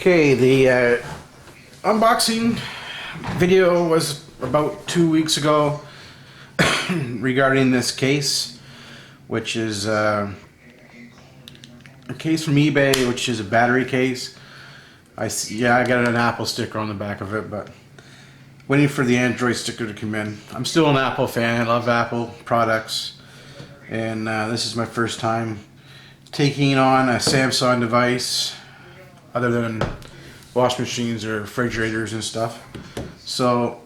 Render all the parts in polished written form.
Okay, the unboxing video was about 2 weeks ago regarding this case, which is a case from eBay, which is a battery case. I got an Apple sticker on the back of it, but waiting for the Android sticker to come in. I'm still an Apple fan. I love Apple products, and this is my first time taking on a Samsung device other than wash machines or refrigerators and stuff. So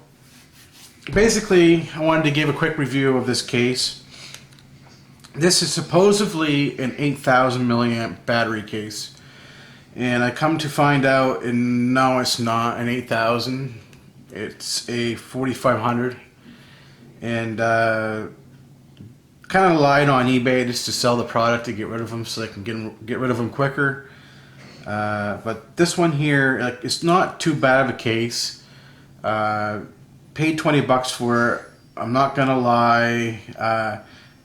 basically, I wanted to give a quick review of this case. This is supposedly an 8,000 milliamp battery case, and I come to find out, and no, it's not an 8,000. It's a 4,500, and kind of lied on eBay just to sell the product to get rid of them, so they can get rid of them quicker. But this one here, it's not too bad of a case. Paid 20 bucks for it. I'm not gonna lie.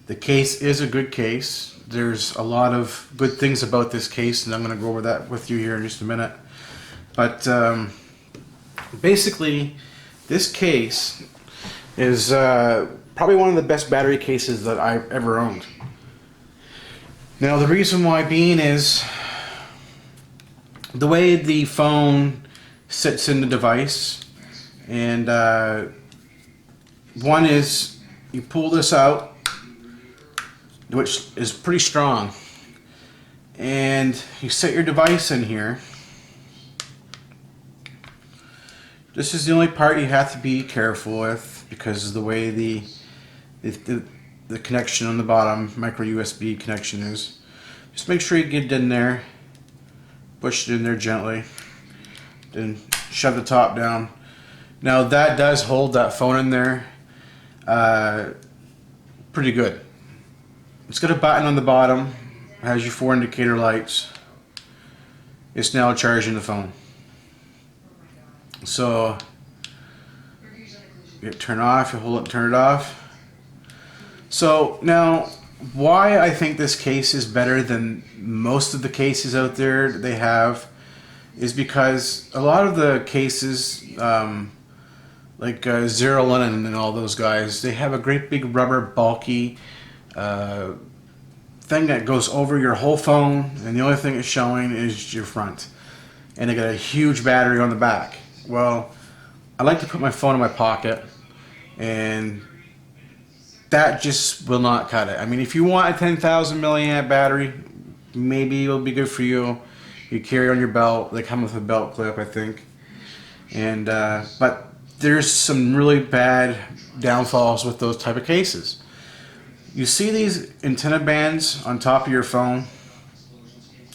The case is a good case. There's a lot of good things about this case, and I'm gonna go over that with you here in just a minute. But basically, this case is probably one of the best battery cases that I've ever owned. Now, the reason why being is the way the phone sits in the device, and one is you pull this out, which is pretty strong, and you set your device in here. This is the only part you have to be careful with because of the way the connection on the bottom, micro USB connection is. Just make sure you get it in there. Push it in there gently, then shove the top down. Now that does hold that phone in there pretty good. It's got a button on the bottom, has your 4 indicator lights. It's now charging the phone. So you turn off, you hold it and turn it off. So now, why I think this case is better than most of the cases out there that they have is because a lot of the cases, like Zero Linen and all those guys, they have a great big rubber bulky thing that goes over your whole phone, and the only thing it's showing is your front. And they got a huge battery on the back. Well, I like to put my phone in my pocket, and that just will not cut it. I mean, if you want a 10,000 milliamp battery, maybe it'll be good for you. You carry on your belt. They come with a belt clip, I think. And but there's some really bad downfalls with those type of cases. You see these antenna bands on top of your phone,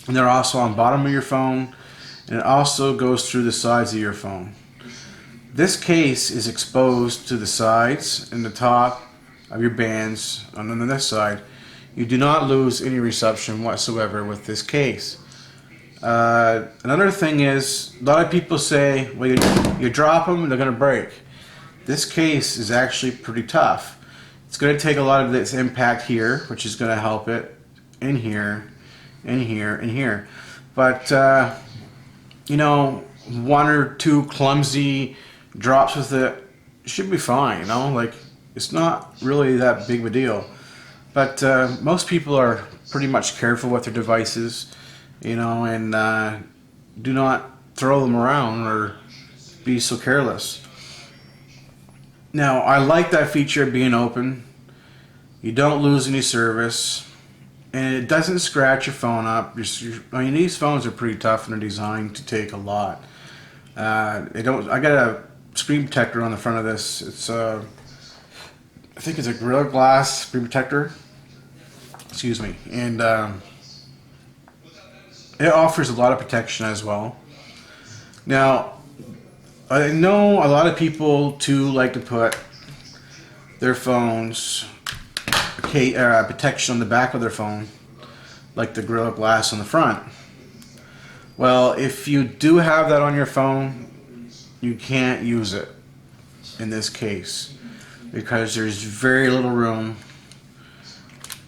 and they're also on the bottom of your phone, and it also goes through the sides of your phone. This case is exposed to the sides and the top of your bands on this side. You do not lose any reception whatsoever with this case. Another thing is, a lot of people say, well, you drop them, they're going to break. This case is actually pretty tough. It's going to take a lot of this impact here, which is going to help it, in here, in here, in here. But, you know, 1 or 2 clumsy drops with it should be fine, you know, like, it's not really that big of a deal. But most people are pretty much careful with their devices, you know, and do not throw them around or be so careless. Now, I like that feature of being open. You don't lose any service, and it doesn't scratch your phone up. I mean, these phones are pretty tough, and they're designed to take a lot. They don't. I got a screen protector on the front of this. It's I think it's a Gorilla Glass screen protector. Excuse me, and it offers a lot of protection as well. Now, I know a lot of people too like to put their phones protection on the back of their phone, like the Gorilla Glass on the front. Well, if you do have that on your phone, you can't use it in this case because there's very little room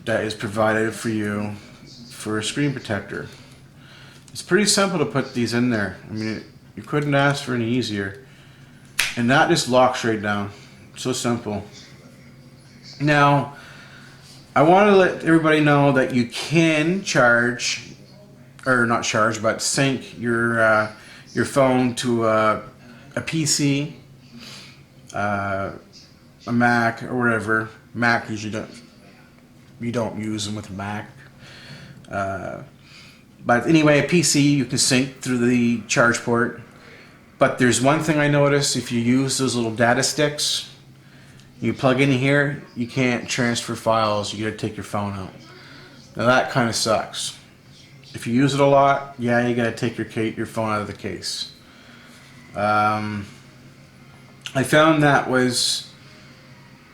that is provided for you for a screen protector. It's pretty simple to put these in there. I mean, you couldn't ask for any easier. And that just locks right down. So simple. Now, I want to let everybody know that you can charge, or not charge, but sync your phone to a PC, a Mac, or whatever. Mac usually you don't use them with a Mac. But anyway, a PC you can sync through the charge port. But there's one thing I noticed: if you use those little data sticks, you plug in here, you can't transfer files. You got to take your phone out. Now that kind of sucks. If you use it a lot, yeah, you got to take your phone out of the case. I found that was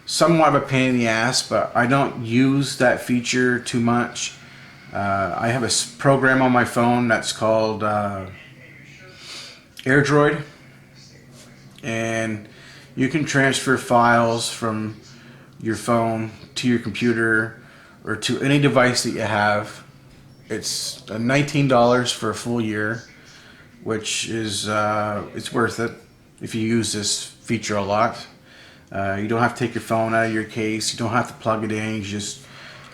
somewhat of a pain in the ass, but I don't use that feature too much. I have a program on my phone that's called AirDroid, and you can transfer files from your phone to your computer or to any device that you have. It's $19 for a full year, which is it's worth it if you use this feature a lot. You don't have to take your phone out of your case. You don't have to plug it in. You just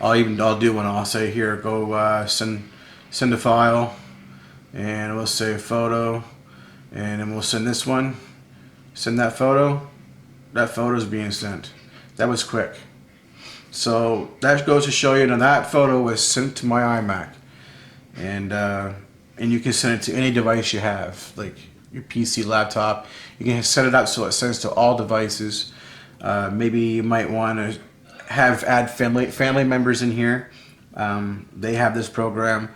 I'll do one. I'll say, here, go send a file, and we'll say a photo, and then we'll send this one. Send that photo. That photo is being sent. That was quick. So that goes to show you that that photo was sent to my iMac, and you can send it to any device you have, like your PC, laptop. You can set it up so it sends to all devices. Maybe you might want to add family members in here. They have this program.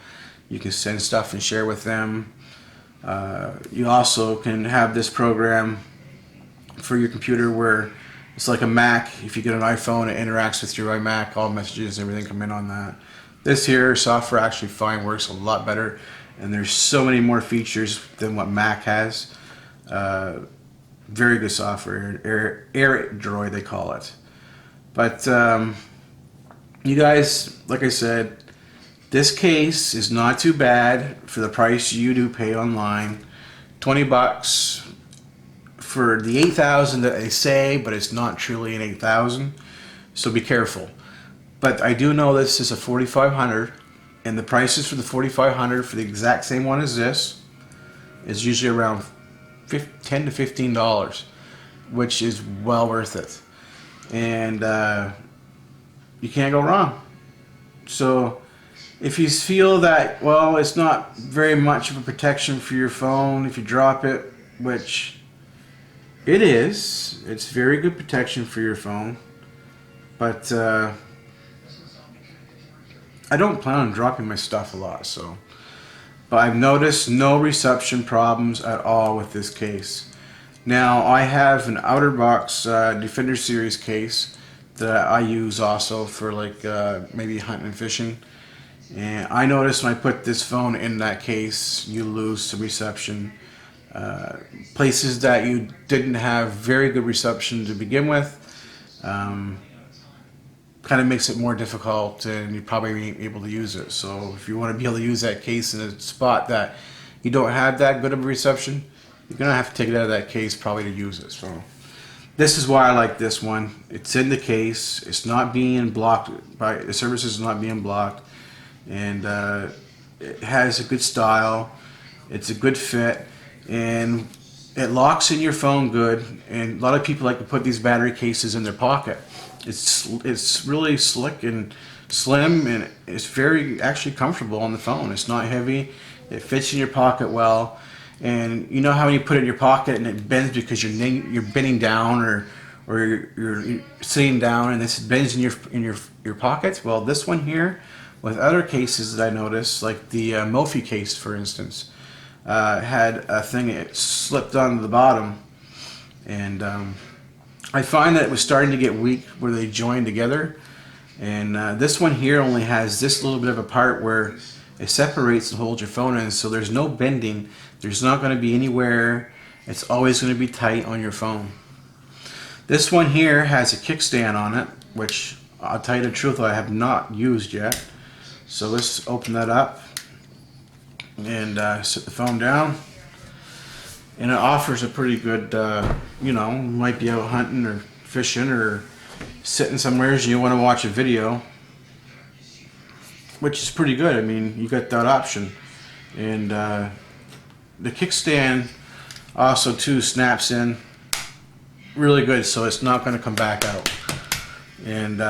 You can send stuff and share with them. You also can have this program for your computer where it's like a Mac. If you get an iPhone, it interacts with your iMac. All messages, everything come in on that. This here software actually works a lot better, and there's so many more features than what Mac has. Very good software, AirDroid they call it. But you guys, like I said, this case is not too bad for the price you do pay online. $20 for the 8,000 that they say, but it's not truly an 8,000. So be careful. But I do know this is a 4,500, and the prices for the 4,500 for the exact same one as this is usually around $10 to $15, which is well worth it. And you can't go wrong. So if you feel that, well, it's not very much of a protection for your phone if you drop it, which it is, it's very good protection for your phone, but I don't plan on dropping my stuff a lot, so. But I've noticed no reception problems at all with this case. Now, I have an OtterBox Defender Series case that I use also for like maybe hunting and fishing. And I noticed when I put this phone in that case, you lose some reception. Places that you didn't have very good reception to begin with, kind of makes it more difficult, and you probably ain't able to use it. So if you want to be able to use that case in a spot that you don't have that good of a reception, you're gonna have to take it out of that case probably to use it. So this is why I like this one. It's in the case. It's not being blocked by the services. Is not being blocked, and it has a good style. It's a good fit, and it locks in your phone good. And a lot of people like to put these battery cases in their pocket. It's really slick and slim, and it's very actually comfortable on the phone. It's not heavy. It fits in your pocket well. And you know how when you put it in your pocket and it bends because you're bending down or you're sitting down and this bends in your pockets? Well, this one here, with other cases that I noticed, like the Mophie case, for instance, had a thing that slipped onto the bottom, and I find that it was starting to get weak where they joined together. And this one here only has this little bit of a part where it separates and holds your phone in, so there's no bending. There's not going to be anywhere. It's always going to be tight on your phone. This one here has a kickstand on it, which I'll tell you the truth, I have not used yet. So let's open that up. and sit the phone down. And it offers a pretty good, you know, you might be out hunting or fishing or sitting somewhere and you want to watch a video, which is pretty good. I mean, you got that option. And the kickstand also too snaps in really good, so it's not going to come back out. And